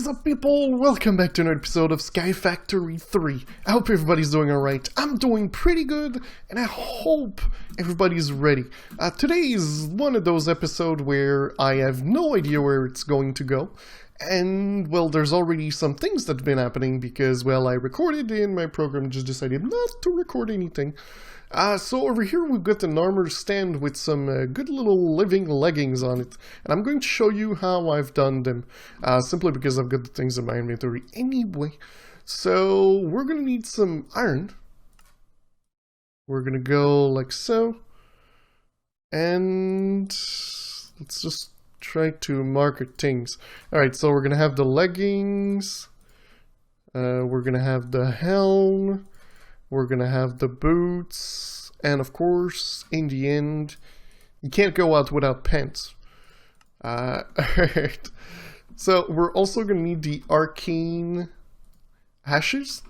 What is up, people? Welcome back to another episode of Sky Factory 3. I hope everybody's doing alright. I'm doing pretty good, and I hope everybody's ready. Today is one of those episodes where I have no idea where it's going to go. And, well, there's already some things that have been happening because, well, I recorded and my program just decided not to record anything. So over here we've got an armor stand with some good little living leggings on it. And I'm going to show you how I've done them. Simply because I've got the things in my inventory anyway. So we're going to need some iron. We're going to go like so. And let's just try to market things. Alright, so we're going to have the leggings. We're going to have the helm. We're going to have the boots, and of course, in the end, you can't go out without pants. Alright, so we're also going to need the arcane ashes,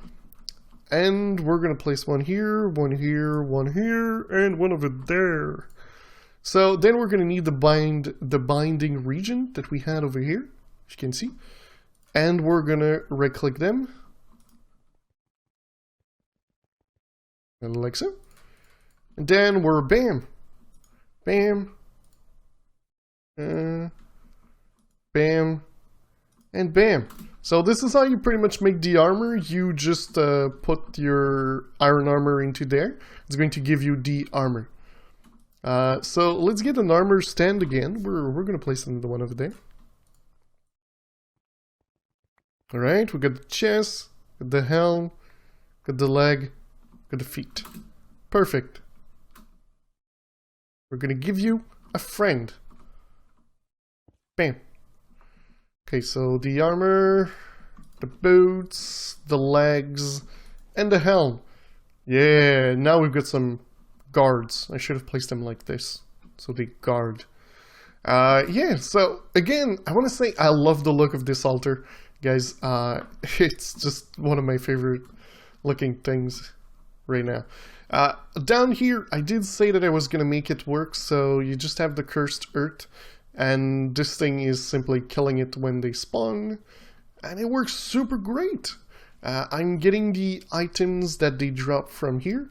and we're going to place one here, one here, one here, and one over there. So then we're going to need the binding region that we had over here, as you can see, and we're going to right-click them. And like so. And then we're bam. Bam. Bam. And bam. So this is how you pretty much make the armor. You just put your iron armor into there. It's going to give you the armor. So let's get an armor stand again. We're going to place another one over there. Alright, we got the chest, got the helm, got the leg, got the feet. Perfect. We're gonna give you a friend. Bam. Okay, so the armor, the boots, the legs, and the helm. Yeah, now we've got some guards. I should have placed them like this, so they guard. Yeah, so again, I want to say I love the look of this altar, guys. It's just one of my favorite looking things right now. Down here, I did say that I was going to make it work, so you just have the cursed earth, and this thing is simply killing it when they spawn, and it works super great. I'm getting the items that they drop from here,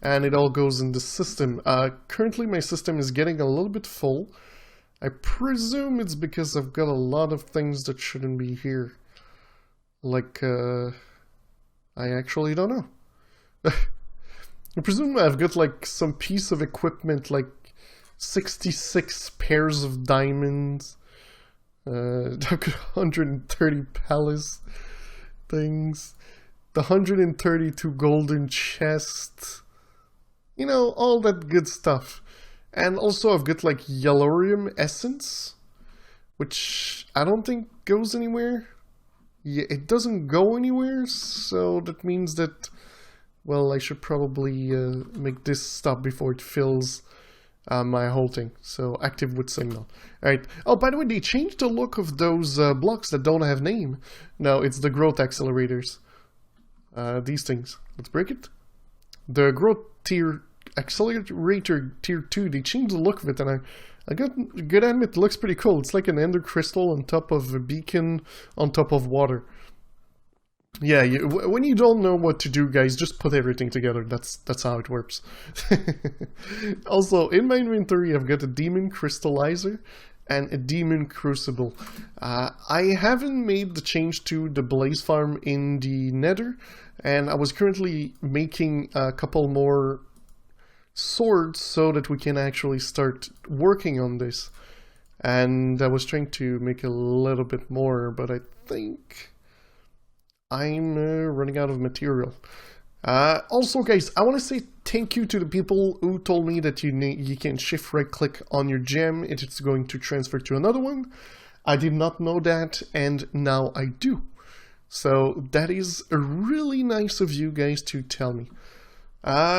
and it all goes in the system. Currently my system is getting a little bit full. I presume it's because I've got a lot of things that shouldn't be here. Like, I actually don't know. I presume I've got like some piece of equipment, like 66 pairs of diamonds. I've got 130 palace things, the 132 golden chests, you know, all that good stuff. And also I've got like yellorium essence, which I don't think goes anywhere. Yeah, it doesn't go anywhere, so that means that, well, I should probably make this stop before it fills my whole thing. So, active with signal. Alright. Oh, by the way, they changed the look of those blocks that don't have name. No, it's the growth accelerators. These things. Let's break it. The growth tier accelerator tier 2, they changed the look of it, and I got good admit, it looks pretty cool. It's like an ender crystal on top of a beacon on top of water. Yeah, when you don't know what to do, guys, just put everything together. That's how it works. Also, in my inventory, I've got a demon crystallizer and a demon crucible. I haven't made the change to the blaze farm in the nether, and I was currently making a couple more swords so that we can actually start working on this. And I was trying to make a little bit more, but I think I'm running out of material. Also, guys, I want to say thank you to the people who told me that you can shift right click on your gem and it's going to transfer to another one. I did not know that, and now I do. So that is really nice of you guys to tell me.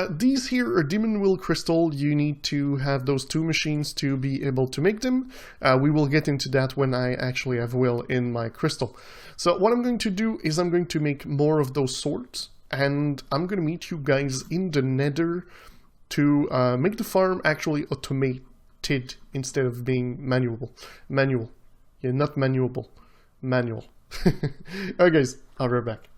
These here are demon will crystal. You need to have those two machines to be able to make them. We will get into that when I actually have will in my crystal. So what I'm going to do is I'm going to make more of those swords, and I'm going to meet you guys in the nether to make the farm actually automated instead of being manual. Yeah, not manuable. Manual. Alright guys, I'll be right back.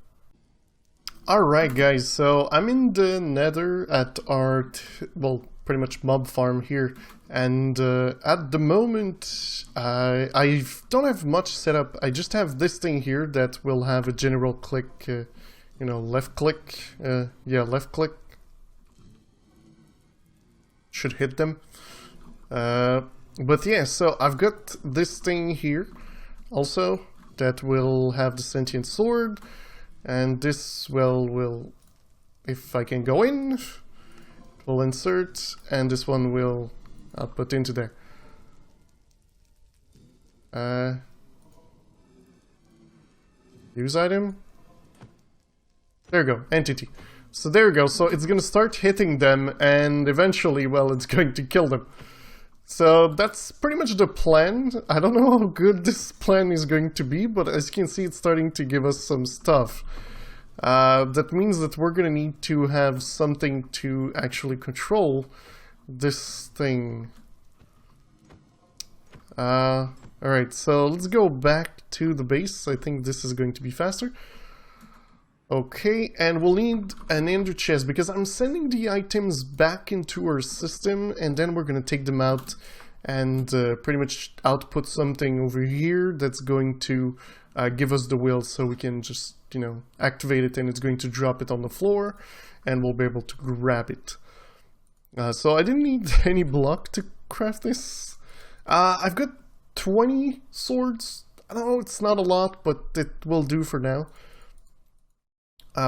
Alright guys, so I'm in the nether at our, well, pretty much mob farm here, and at the moment I don't have much set up. I just have this thing here that will have a general click, you know, left click, yeah, left click should hit them. But yeah, so I've got this thing here also that will have the sentient sword, and this will, if I can go in, will insert, and this one will output into there. Use item. There we go, entity. So there we go, so it's gonna start hitting them, and eventually, well, it's going to kill them. So that's pretty much the plan. I don't know how good this plan is going to be, but as you can see, it's starting to give us some stuff. That means that we're gonna need to have something to actually control this thing. Alright, so let's go back to the base. I think this is going to be faster. Okay, and we'll need an ender chest because I'm sending the items back into our system, and then we're gonna take them out and pretty much output something over here that's going to give us the will, so we can just, you know, activate it, and it's going to drop it on the floor and we'll be able to grab it. So I didn't need any block to craft this. I've got 20 swords. I don't know, it's not a lot, but it will do for now.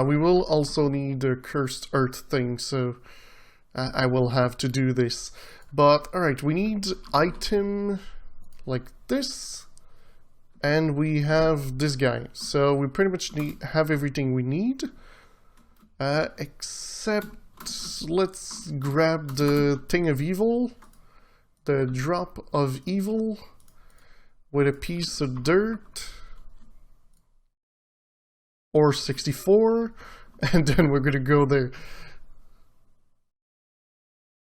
We will also need a cursed earth thing, so I will have to do this. But alright, we need item like this, and we have this guy. So we pretty much have everything we need, except let's grab the thing of evil, the drop of evil, with a piece of dirt. Or 64, and then we're gonna go there.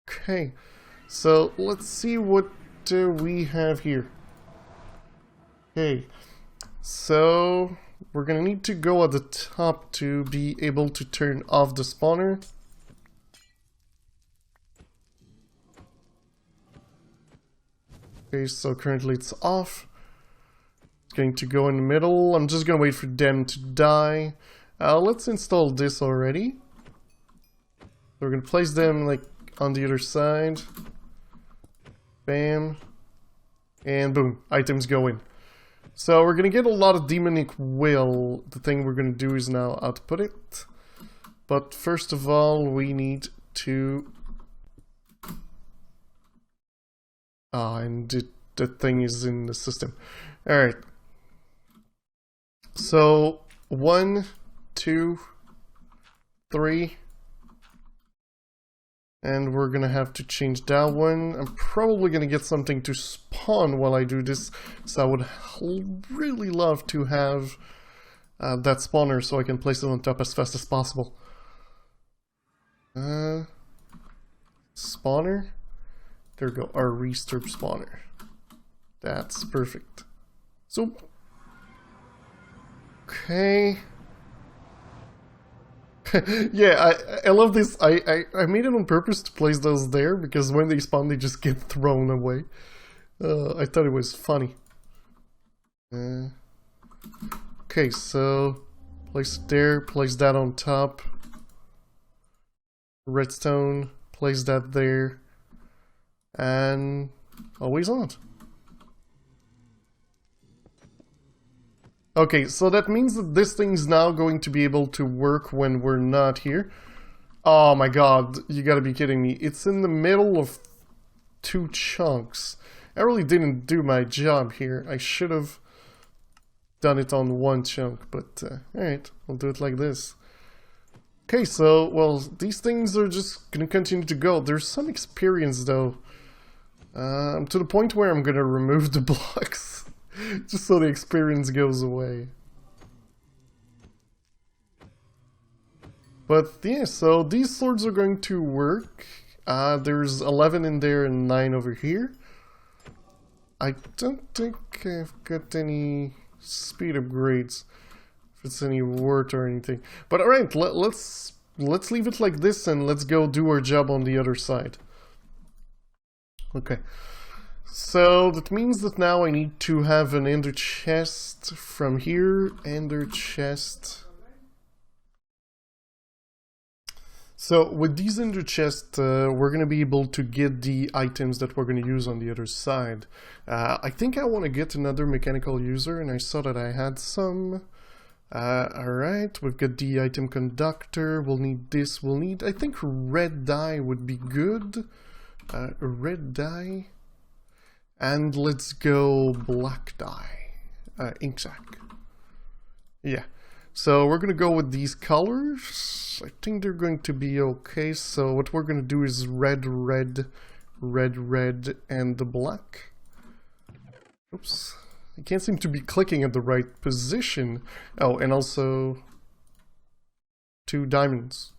Okay, so let's see what we have here. Okay, so we're gonna need to go at the top to be able to turn off the spawner. Okay, so currently it's off. Going to go in the middle. I'm just gonna wait for them to die. Let's install this already. We're gonna place them like on the other side. Bam. And boom, items go in. So we're gonna get a lot of demonic will. The thing we're gonna do is now output it. But first of all, we need to... and the thing is in the system. Alright. So 1, 2, 3, and we're gonna have to change that one. I'm probably gonna get something to spawn while I do this, so I would really love to have that spawner so I can place it on top as fast as possible. Spawner, there we go, our resturb spawner. That's perfect. So okay. Yeah, I love this. I made it on purpose to place those there, because when they spawn they just get thrown away. I thought it was funny. Okay, so place it there, place that on top. Redstone, place that there. And always on. Okay, so that means that this thing's now going to be able to work when we're not here. Oh my god, you gotta be kidding me. It's in the middle of 2 chunks. I really didn't do my job here. I should have done it on 1 chunk, but alright, we'll do it like this. Okay, so, well, these things are just gonna continue to go. There's some experience though. To the point where I'm gonna remove the blocks. Just so the experience goes away. But yeah, so these swords are going to work. There's 11 in there and 9 over here. I don't think I've got any speed upgrades. If it's any worth or anything. But alright, let's leave it like this and let's go do our job on the other side. Okay. So that means that now I need to have an ender chest from here. Ender chest. So with these ender chests, we're going to be able to get the items that we're going to use on the other side. I think I want to get another mechanical user, and I saw that I had some. Alright, we've got the item conductor, we'll need this, we'll need, I think red dye would be good. Red dye. And let's go black dye. Ink sac. Yeah. So we're gonna go with these colors. I think they're going to be okay. So what we're gonna do is red, red, red, red, and the black. Oops. I can't seem to be clicking at the right position. Oh, and also 2 diamonds.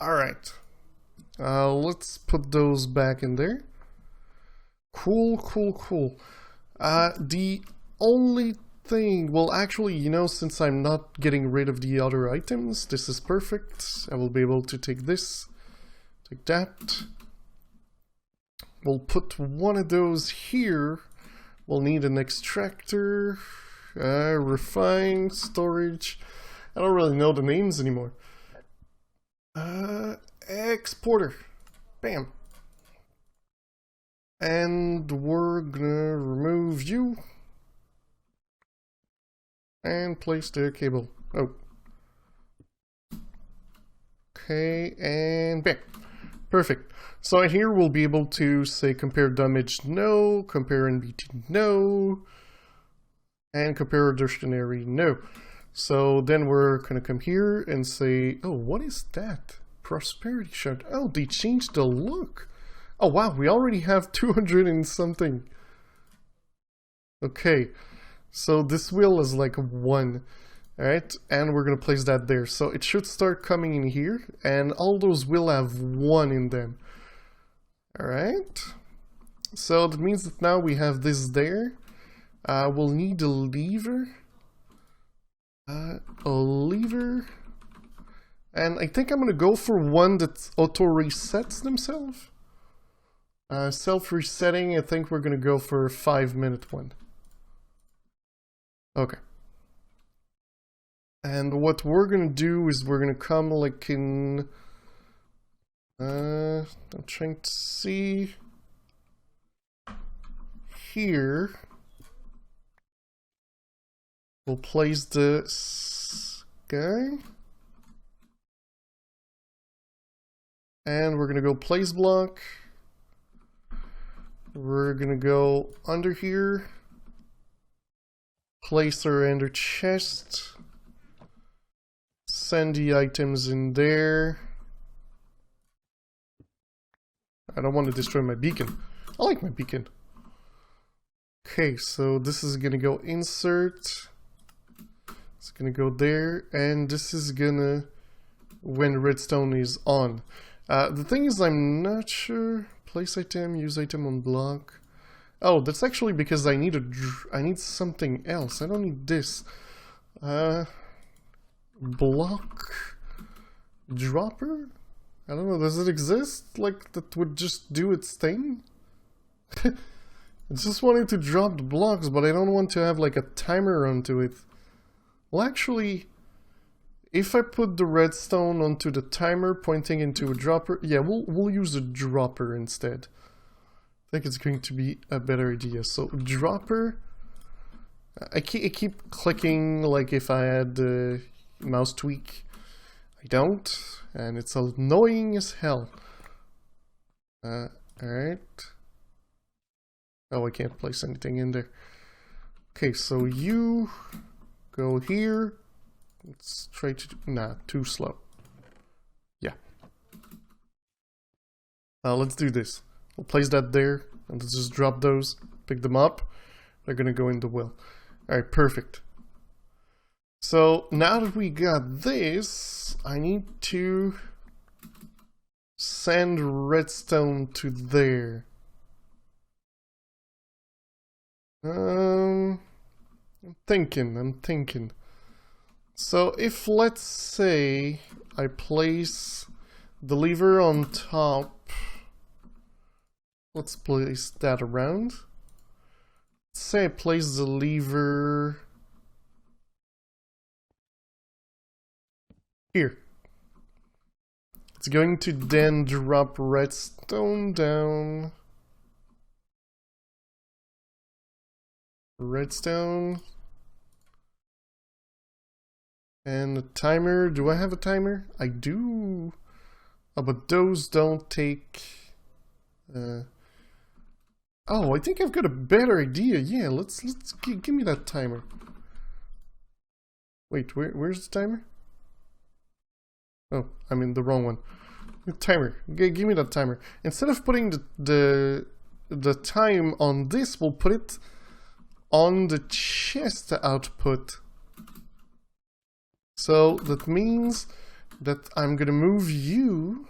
Alright. Let's put those back in there. Cool, cool, cool. The only thing, well actually, you know, since I'm not getting rid of the other items, this is perfect. I will be able to take this, take that. We'll put one of those here. We'll need an extractor, refine, storage. I don't really know the names anymore. Exporter. Bam. And we're gonna remove you. And place the cable. Oh. Okay, and bam. Perfect. So here we'll be able to say compare damage no, compare NBT no, and compare dictionary no. So then we're gonna come here and say, oh, what is that? Prosperity shard. Oh, they changed the look. Oh wow, we already have 200 and something. Okay, so this wheel is like 1. Alright, and we're gonna place that there. So it should start coming in here, and all those will have 1 in them. Alright, so that means that now we have this there. We'll need a lever. And I think I'm gonna go for one that auto resets themselves. Self-resetting, I think we're gonna go for a 5-minute one. Okay. And what we're gonna do is we're gonna come like in... I'm trying to see... Here. We'll place this guy. And we're gonna go place block. We're gonna go under here. Place our ender chest. Send the items in there. I don't want to destroy my beacon. I like my beacon. Okay, so this is gonna go insert. It's gonna go there, and this is gonna when redstone is on. The thing is, I'm not sure. Place item, use item on block. Oh, that's actually because I need I need something else. I don't need this. Block dropper? I don't know, does it exist? Like, that would just do its thing? I just wanted to drop the blocks, but I don't want to have like a timer onto it. Well, actually, if I put the redstone onto the timer pointing into a dropper, yeah, we'll use a dropper instead. I think it's going to be a better idea. So dropper, I keep clicking like if I had the mouse tweak. I don't, and it's annoying as hell. Alright. Oh, I can't place anything in there. Okay, so you go here. Let's try to... Nah, too slow. Yeah. Let's do this. We'll place that there, and let's just drop those, pick them up. They're gonna go in the well. Alright, perfect. So, now that we got this, I need to send redstone to there. I'm thinking. So if, let's say, I place the lever on top, let's place that around. Let's say I place the lever here. It's going to then drop redstone down. Redstone. And a timer. Do I have a timer? I do. Oh, but those don't take... Oh, I think I've got a better idea. Yeah, let's give me that timer. Wait, where's the timer? Oh, I'm in the wrong one. The timer. Give me that timer. Instead of putting the time on this, we'll put it on the chest output. So that means that I'm gonna move you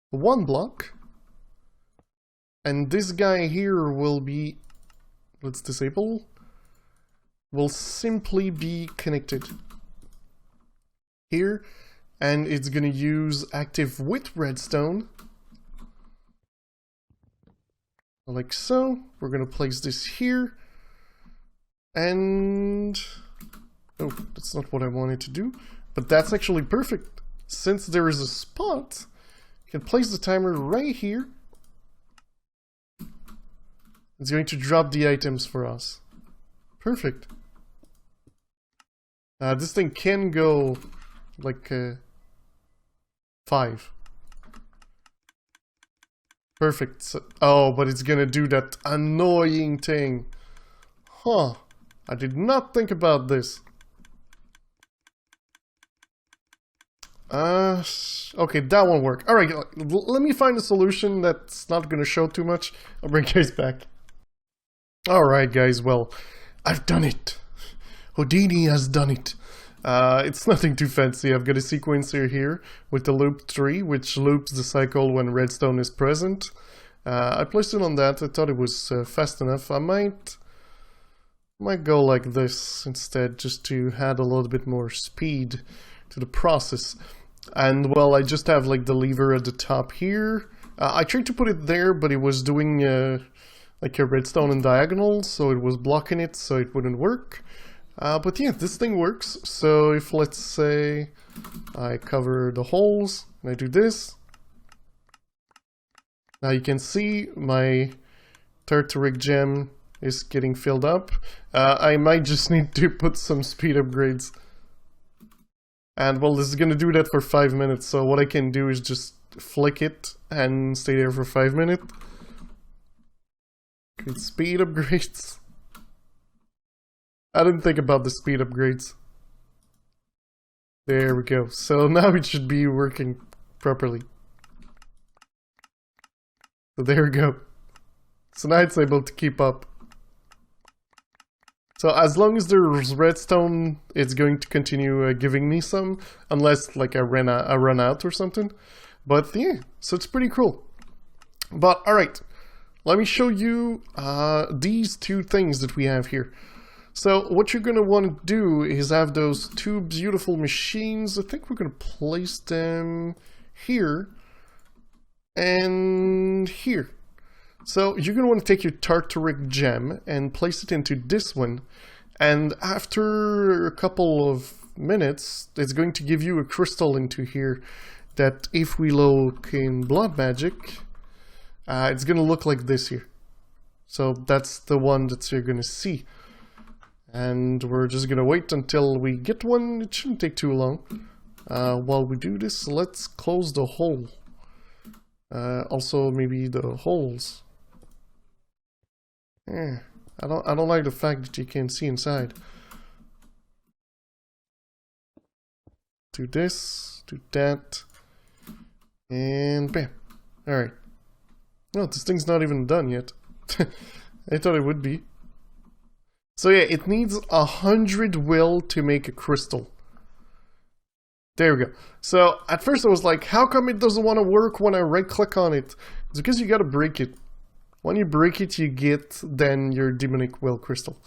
1 block, and this guy here will be, let's disable, will simply be connected here, and it's gonna use active with redstone, like so. We're gonna place this here, and oh, that's not what I wanted to do, but that's actually perfect. Since there is a spot, you can place the timer right here. It's going to drop the items for us. Perfect. This thing can go like 5. Perfect. So, oh, but it's gonna do that annoying thing. Huh. I did not think about this. Okay, that won't work. Alright, let me find a solution that's not gonna show too much. I'll bring you guys back. Alright guys, well, I've done it. Houdini has done it. It's nothing too fancy. I've got a sequencer here with the loop tree, which loops the cycle when redstone is present. I placed it on that. I thought it was fast enough. I might go like this instead, just to add a little bit more speed to the process. And well, I just have like the lever at the top here. I tried to put it there, but it was doing like a redstone in diagonal, so it was blocking it, so it wouldn't work. But yeah, this thing works. So if, let's say, I cover the holes and I do this, now you can see my tartaric gem is getting filled up. I might just need to put some speed upgrades. And well, this is gonna do that for 5 minutes, so what I can do is just flick it and stay there for 5 minutes. Good speed upgrades. I didn't think about the speed upgrades. There we go. So now it should be working properly. So there we go. So now it's able to keep up. So as long as there's redstone, it's going to continue giving me some, unless like I run out or something. But yeah, so it's pretty cool. But alright, let me show you these two things that we have here. So what you're going to want to do is have those two beautiful machines. I think we're going to place them here and here. So you're going to want to take your tartaric gem and place it into this one. And after a couple of minutes, it's going to give you a crystal into here that if we look in blood magic, it's going to look like this here. So that's the one that you're going to see. And we're just gonna wait until we get one. It shouldn't take too long. While we do this, let's close the hole. Also, maybe the holes. I don't like the fact that you can't see inside. Do this, do that, and bam. All right. No, this thing's not even done yet. I thought it would be. So yeah, it needs 100 will to make a crystal. There we go. So at first I was like, how come it doesn't want to work when I right click on it? It's because you gotta break it. When you break it, you get then your demonic will crystal.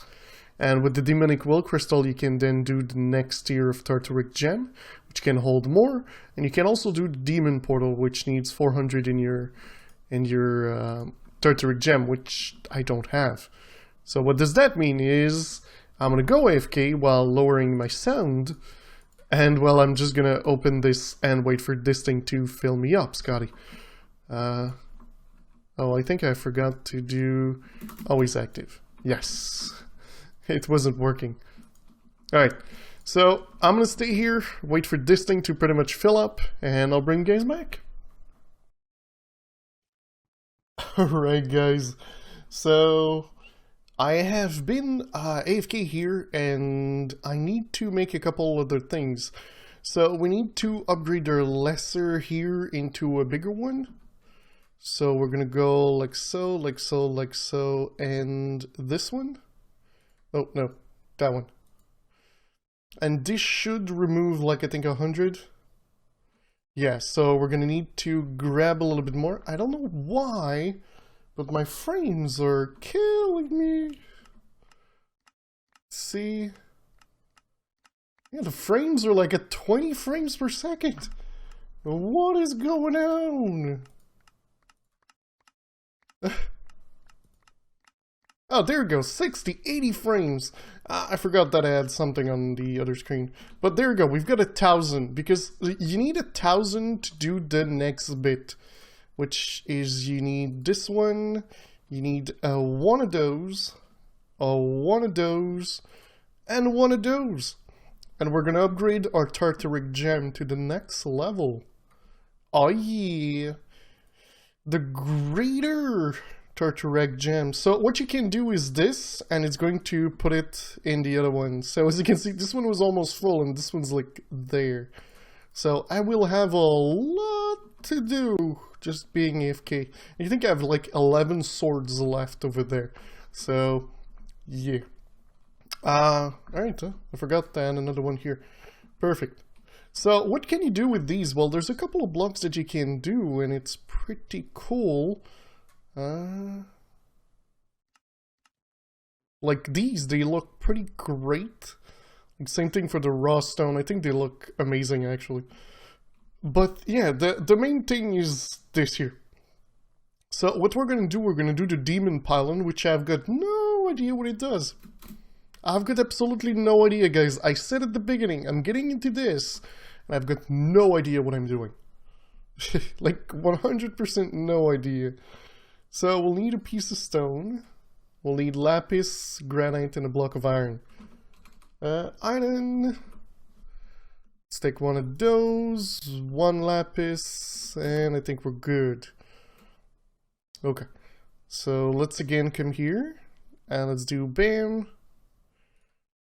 And with the demonic will crystal, you can then do the next tier of tartaric gem, which can hold more. And you can also do the demon portal, which needs 400 in your tartaric gem, which I don't have. So what does that mean is I'm gonna go AFK while lowering my sound, and well, I'm just gonna open this and wait for this thing to fill me up, Scotty. Oh, I think I forgot to do always active. Yes. It wasn't working. Alright, so I'm gonna stay here, wait for this thing to pretty much fill up, and I'll bring you guys back. Alright guys, so I have been AFK here, and I need to make a couple other things. So we need to upgrade our lesser here into a bigger one. So we're gonna go like so, like so, like so, and this one. Oh, no, that one. And this should remove, like, I think 100. Yeah, so we're gonna need to grab a little bit more. I don't know why, but my frames are killing me. See? Yeah, the frames are like at 20 frames per second. What is going on? Oh, there we go, 60, 80 frames. I forgot that I had something on the other screen. But there we go, we've got 1,000, because you need 1,000 to do the next bit. Which is, you need this one, you need one of those, one of those, and one of those. And we're gonna upgrade our tartaric gem to the next level. Oh yeah! The greater tartaric gem. So what you can do is this, and it's going to put it in the other one. So as you can see, this one was almost full, and this one's like there. So I will have a lot to do just being AFK. I think I have like 11 swords left over there. So yeah. Alright, I forgot that, another one here. Perfect. So what can you do with these? Well, there's a couple of blocks that you can do, and it's pretty cool. Like these, they look pretty great. Like, same thing for the raw stone. I think they look amazing, actually. But yeah, the main thing is this here. So what we're gonna do the demon pylon, which I've got no idea what it does. I've got absolutely no idea, guys. I said at the beginning, I'm getting into this, and I've got no idea what I'm doing. Like 100% no idea. So we'll need a piece of stone. We'll need lapis, granite, and a block of iron. Iron. Let's take one of those, one lapis, and I think we're good. Okay. So let's again come here, and let's do bam,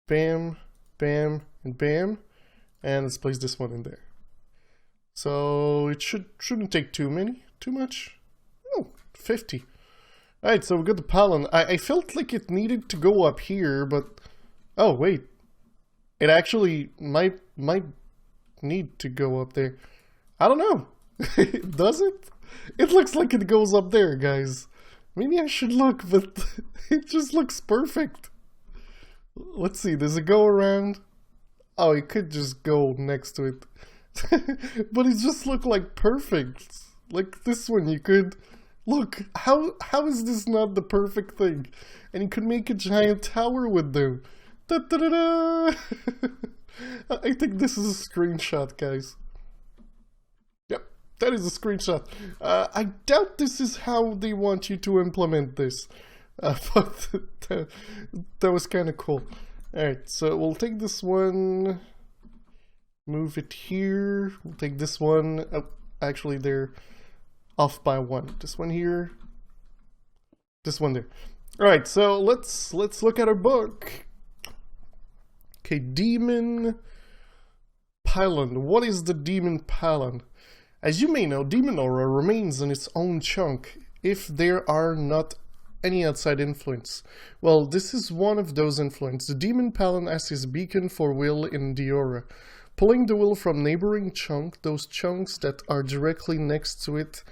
bam, bam, and bam, and let's place this one in there. So it shouldn't take too much. Oh, 50. Alright, so we got the pylon. I felt like it needed to go up here, but oh wait, it actually might need to go up there. I don't know. Does it? It looks like it goes up there, guys. Maybe I should look, but it just looks perfect. Let's see, does it go around? Oh, it could just go next to it. But it just looked like perfect. Like this one, you could... Look, how is this not the perfect thing? And you could make a giant tower with them. Da, da, da, da. I think this is a screenshot, guys. Yep, that is a screenshot. I doubt this is how they want you to implement this. But that was kind of cool. Alright, so we'll take this one, move it here, we'll take this one, oh, actually they're off by one. This one here, this one there. Alright, so let's look at our book. Okay, demon pylon. What is the demon pylon? As you may know, demon aura remains in its own chunk if there are not any outside influence. Well, this is one of those influence. The demon pylon as his beacon for will in the aura, pulling the will from neighboring chunk, those chunks that are directly next to it,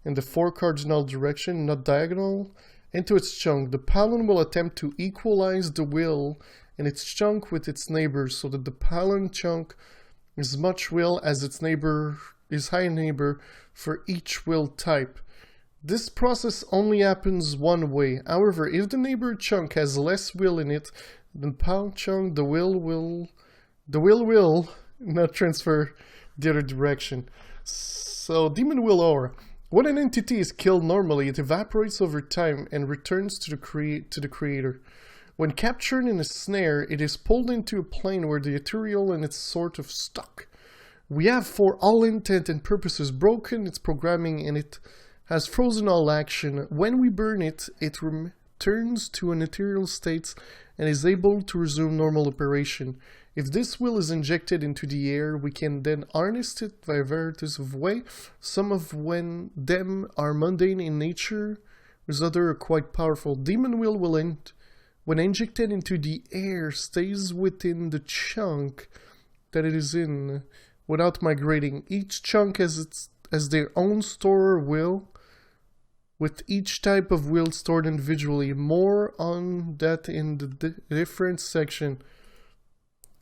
in the 4 cardinal direction, not diagonal, into its chunk. The pylon will attempt to equalize the will in its chunk with its neighbors so that the pylon chunk is much will as its neighbor is high neighbor for each will type. This process only happens one way. However, if the neighbor chunk has less will in it than pylon chunk, the will will not transfer the other direction. So, Demon Will Aura. When an entity is killed normally, it evaporates over time and returns to the creator. When captured in a snare, it is pulled into a plane where the ethereal and it's sort of stuck. We have, for all intent and purposes, broken its programming and it has frozen all action. When we burn it, it returns to an ethereal state and is able to resume normal operation. If this will is injected into the air, we can then harness it by varieties of ways. Some of them are mundane in nature, whereas others are quite powerful. Demon will when injected into the air, stays within the chunk that it is in without migrating. Each chunk has their own store will, with each type of will stored individually. More on that in the different section.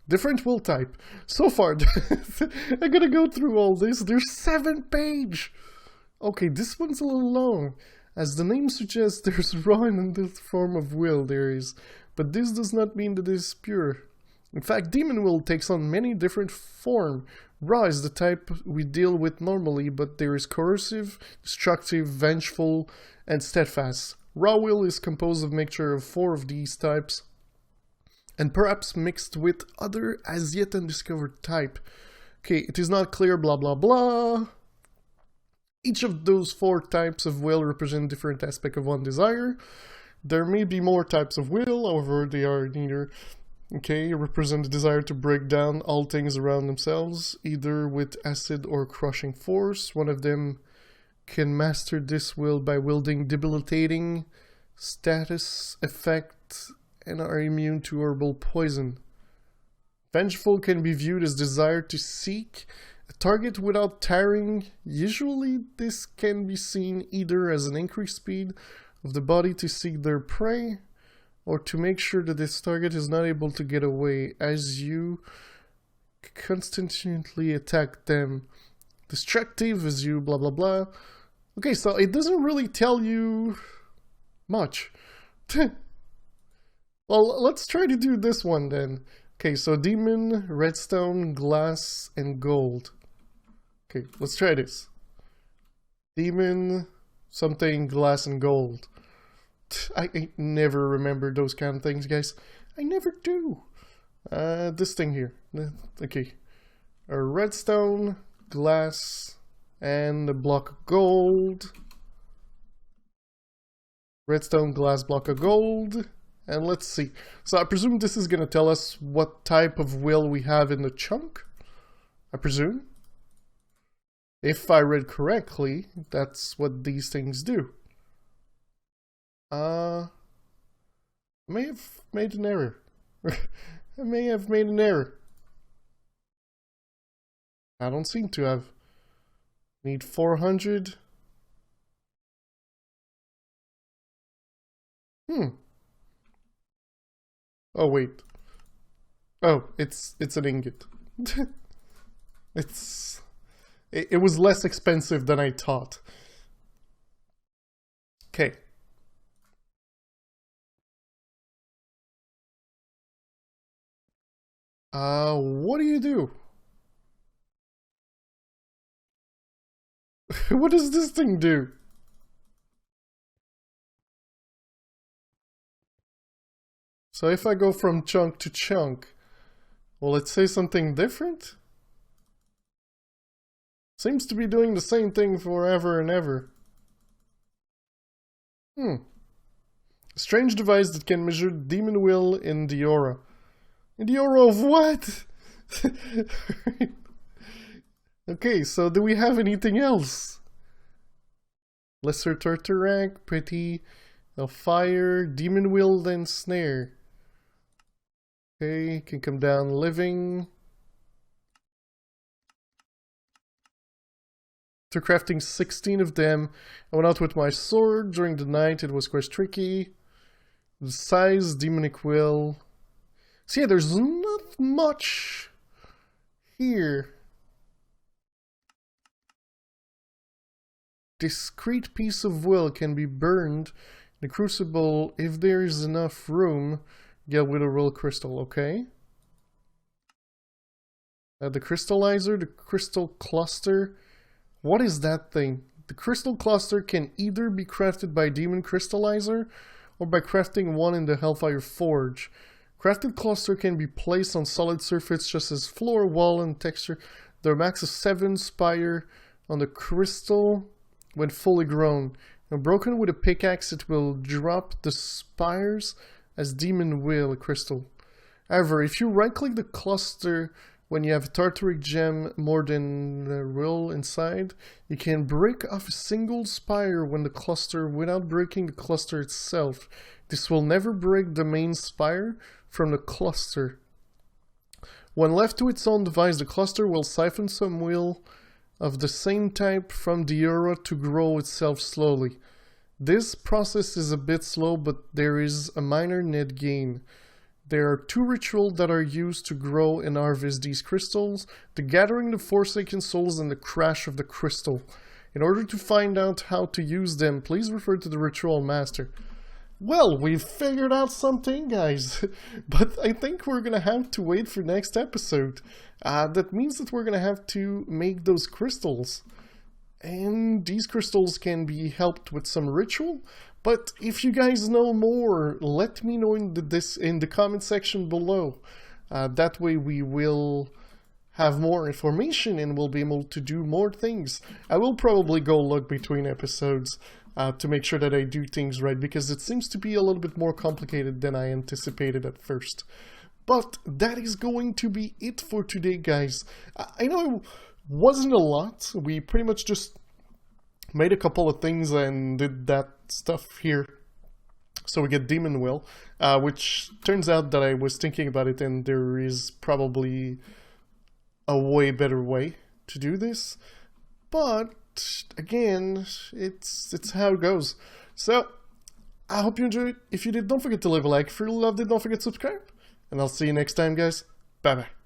Different will type. So far, I gotta go through all this. There's 7 pages. Okay, this one's a little long. As the name suggests, there's raw in the form of will there is, but this does not mean that it is pure. In fact, demon will takes on many different forms. Raw is the type we deal with normally, but there is coercive, destructive, vengeful, and steadfast. Raw will is composed of a mixture of 4 of these types, and perhaps mixed with other as yet undiscovered type. Okay, it is not clear, blah blah blah. Each of those 4 types of will represent different aspects of one desire. There may be more types of will, however they are neither. Okay, represent the desire to break down all things around themselves, either with acid or crushing force. One of them can master this will by wielding debilitating status effect and are immune to herbal poison. Vengeful can be viewed as desire to seek a target without tiring. Usually this can be seen either as an increased speed of the body to seek their prey, or to make sure that this target is not able to get away as you constantly attack them. Destructive as you blah blah blah. Okay, so it doesn't really tell you much. Well, let's try to do this one then. Okay, so demon, redstone, glass, and gold. Okay, let's try this. Demon, something, glass, and gold. I never remember those kind of things, guys. I never do. This thing here. Okay. A redstone, glass, and a block of gold. Redstone, glass, block of gold. And let's see. So I presume this is going to tell us what type of will we have in the chunk. I presume. If I read correctly, that's what these things do. I may have made an error. I may have made an error. I don't seem to have. Need 400. Oh wait. Oh, it's an ingot. It was less expensive than I thought. Okay. What do you do? What does this thing do? So if I go from chunk to chunk, will it say something different? Seems to be doing the same thing forever and ever. Strange device that can measure demon will in the aura. In the aura of what? Okay, so do we have anything else? Lesser Tartarak, Pretty, a Fire, Demon Will, then Snare. Okay, can come down Living. After crafting 16 of them, I went out with my sword. During the night, it was quite tricky. The size, demonic will. So yeah, there's not much here. Discrete piece of will can be burned in the crucible if there is enough room. Get with a real crystal, okay? The crystallizer, the crystal cluster. What is that thing? The crystal cluster can either be crafted by demon crystallizer or by crafting one in the Hellfire Forge. Crafted cluster can be placed on solid surface such as floor, wall, and texture. There are max of 7 spire on the crystal when fully grown. When broken with a pickaxe, it will drop the spires as demon will crystal. However, if you right-click the cluster when you have a tartaric gem more than the will inside, you can break off a single spire when the cluster without breaking the cluster itself. This will never break the main spire from the cluster. When left to its own device, the cluster will siphon some will of the same type from the aura to grow itself slowly. This process is a bit slow, but there is a minor net gain. There are 2 rituals that are used to grow and harvest these crystals: the gathering the Forsaken Souls and the crash of the crystal. In order to find out how to use them, please refer to the ritual master. Well, we've figured out something, guys, but I think we're gonna have to wait for next episode. That means that we're gonna have to make those crystals. And these crystals can be helped with some ritual, but if you guys know more, let me know in the comment section below. That way we will have more information and we'll be able to do more things. I will probably go look between episodes to make sure that I do things right, because it seems to be a little bit more complicated than I anticipated at first. But that is going to be it for today, guys. I know it wasn't a lot. We pretty much just made a couple of things and did that stuff here. So we get Demon Will, which turns out that I was thinking about it and there is probably a way better way to do this. But again, it's how it goes. So I hope you enjoyed it. If you did, don't forget to leave a like. If you loved it, don't forget to subscribe. And I'll see you next time, guys. Bye bye.